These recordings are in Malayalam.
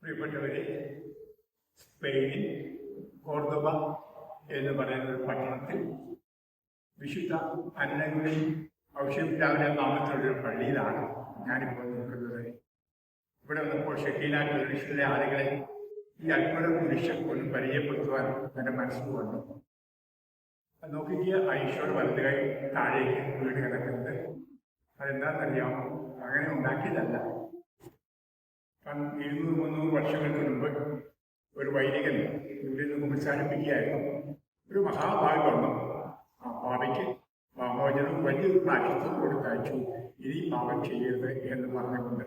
പ്രിയപ്പെട്ടവരെ, സ്പെയിനിൽ കോർദോബ എന്ന് പറയുന്ന ഒരു പട്ടണത്തിൽ വിശുദ്ധ അന്നയുടെ ഔഷധരാവിലെ നാമത്തിലുള്ള ഒരു പള്ളിയിലാണ് ഞാനിപ്പോൾ നിൽക്കുന്നത്. ഇവിടെ വന്നപ്പോൾ ഷെക്കീന ടെലിവിഷനിലെ ആളുകളെ ഈ അത്ഭുത കുരിശ് ഒന്ന് പരിചയപ്പെടുത്തുവാൻ എൻ്റെ മനസ്സിൽ വന്നു. നോക്കിയ ഐശ്വർ വലുതായി താഴേക്ക് വീട് കിടക്കുന്നത് അതെന്താണെന്നറിയാമോ? അങ്ങനെ ഉണ്ടാക്കിയതല്ല. 200-300 വർഷങ്ങൾക്ക് മുമ്പ് ഒരു വൈദികൻ ഇവിടെ നിന്ന് കുമ്പസാരിപ്പിക്കുകയായിരുന്നു. ഒരു മഹാഭാവി വന്നു. ആ ഭാവിക്ക് പാമോചനം വലിയൊരു പ്രാശസ്ത്യം കൊടുത്തയച്ചു. ഇനി പാപം ചെയ്യരുത് എന്ന് പറഞ്ഞുകൊണ്ട്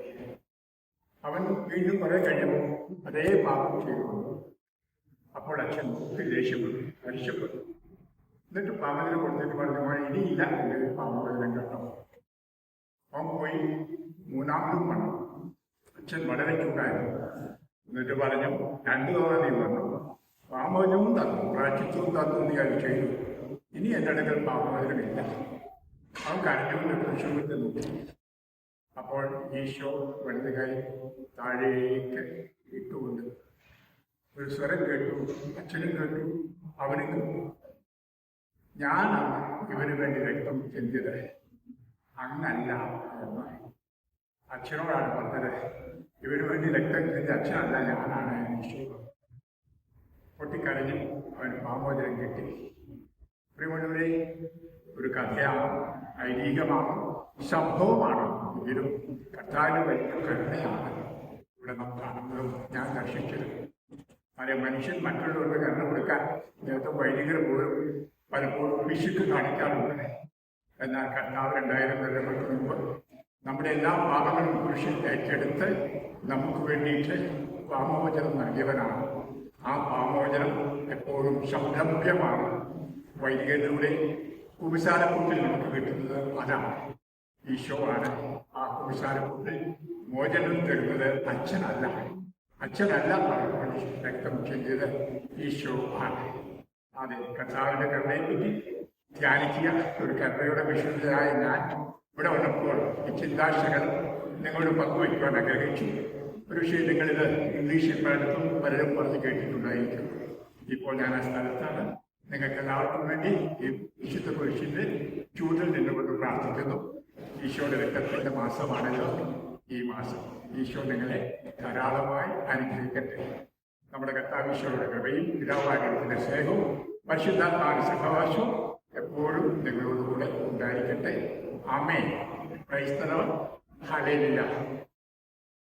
അവൻ വീണ്ടും കുറെ കഴിയുമ്പോൾ അതേ പാപം ചെയ്തുകൊണ്ട് അപ്പോൾ അച്ഛൻ ദേഷ്യപ്പെട്ടു, അരിശപ്പെട്ടു. എന്നിട്ട് പാമോചനം കൊടുത്തിട്ട് പറഞ്ഞു, മോനെ ഇനിയില്ല എന്റെ പാമോചനം കേട്ടോ. അവൻ പോയി മൂന്നാമതും വന്നു. അച്ഛൻ വളരെ ചൂടായിരുന്നു. എന്നിട്ട് പറഞ്ഞു, 2 തവണ നീ വന്നു, പാമോചനവും തന്നു, പ്രാശസ്ത്യവും തന്നു, നീ അത് ചെയ്തു, ഇനി എൻ്റെ അടുക്കൽ പാമോചനമില്ല. അവൻ കരഞ്ഞുകൊണ്ട് കുരിശുമത്തെ നോക്കി. അപ്പോൾ ഈശോ വലുതുകൈ താഴേക്ക് ഇട്ടുകൊണ്ട് ഒരു സ്വരം കേട്ടു. അച്ഛനും കേട്ടു, അവനും കേട്ടു. ഞാനാണ് ഇവന് വേണ്ടി രക്തം ചെന്തിയത്, അങ്ങല്ല എന്ന്. അച്ഛനോടാണ് പറഞ്ഞത്, ഇവന് വേണ്ടി രക്തം ചെന്തിയ അച്ഛനല്ല, ഞാനാണ്. ഈശോ പൊട്ടിക്കരഞ്ഞു. അവന് പാമോചനം കിട്ടി. പ്രിയമുള്ളവരെ, ഒരു കഥയാണ്, ഐതിഹ്യമാണ്, സംഭവമാണ്. എങ്കിലും കർത്താവിന്റെ വലിയ കരുണയാണ് ഇവിടെ നാം കാണുന്നതും ഞാൻ ദർശിച്ചത്. അതെ, മനുഷ്യൻ മറ്റുള്ളവർക്ക് കരുണ കൊടുക്കാൻ നേരത്തെ വൈദികർ പോലും പലപ്പോഴും പിശുക്ക് കാണിക്കാറുണ്ട്. എന്നാൽ കർത്താവ് 2000 കൊല്ലങ്ങൾക്ക് മുമ്പ് നമ്മുടെ എല്ലാ പാപങ്ങളും കുരിശിൽ ഏറ്റെടുത്ത് നമുക്ക് വേണ്ടിയിട്ട് പാമോചനം നൽകിയവനാണ്. ആ പാമോചനം എപ്പോഴും സംരംഭ്യമാണ്. വൈദികരുടെ കുമ്പസാരക്കൂട്ടിൽ നമുക്ക് കിട്ടുന്നത് അതാണ്. ഈശോ ആണ് ആ കുമ്പസാരക്കൂട്ടിൽ മോചനം തരുന്നത്, അച്ഛനല്ല. അച്ഛനല്ല രക്തം ചെയ്തത്, ഈശോ ആണ്. അതെ, കർത്താവിന്റെ കരുണയെ പറ്റി ധ്യാനിക്കുക. ഒരു കരുണയുടെ വിശുദ്ധരായ ഞാൻ ഇവിടെ വന്നപ്പോൾ ഈ ചിന്താശകൾ നിങ്ങളോട് പങ്കുവയ്ക്കുവാൻ ആഗ്രഹിച്ചു. ഒരു വിഷയം നിങ്ങളിത് ഇംഗ്ലീഷിൽ പലരും പറഞ്ഞ് കേട്ടിട്ടുണ്ടായിരിക്കും. ഇപ്പോൾ ഞാൻ ആ സ്ഥലത്താണ്. നിങ്ങൾക്ക് എല്ലാവർക്കും വേണ്ടി ഈ വിശുദ്ധ കുരിശിന്റെ ചൂടിൽ നിന്നുകൊണ്ട് പ്രാർത്ഥിക്കുന്നു. ഈശോയുടെ രക്തത്തിന്റെ മാസമാണല്ലോ ഈ മാസം. ഈശോ നിങ്ങളെ ധാരാളമായി അനുഗ്രഹിക്കട്ടെ. നമ്മുടെ കർത്താവ് ഈശോയുടെ കൃപയും പിതാവായ സ്നേഹവും പരിശുദ്ധാത്മാവിന്റെ സഹവാസവും എപ്പോഴും നിങ്ങളോടുകൂടെ ഉണ്ടായിരിക്കട്ടെ. ആമേൻ. Praise the Lord. ഹല്ലേലൂയ.